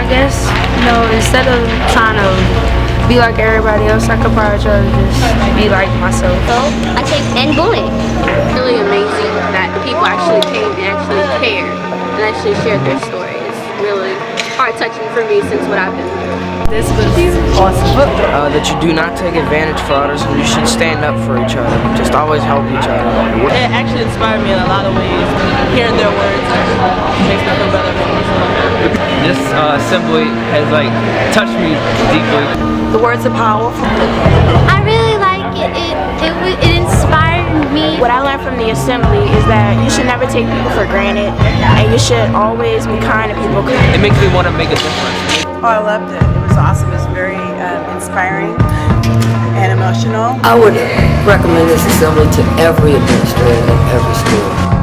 I guess, instead of trying to be like everybody else, I could probably try to just be like myself. So I take and bullying. Really amazing that people actually came and actually cared and actually shared their stories. Really heart-touching for me since what I've been through. This was awesome. That you do not take advantage for others and you should stand up for each other. Just always help each other. It actually inspired me in a lot of ways. Hearing their words makes me feel better. This assembly has touched me deeply. The words are powerful. I really like it. It inspired me. What I learned from the assembly is that you should never take people for granted, and you should always be kind to people. It makes me want to make a difference. Oh, I loved it. It was awesome. It was very inspiring and emotional. I would recommend this assembly to every administrator at every school.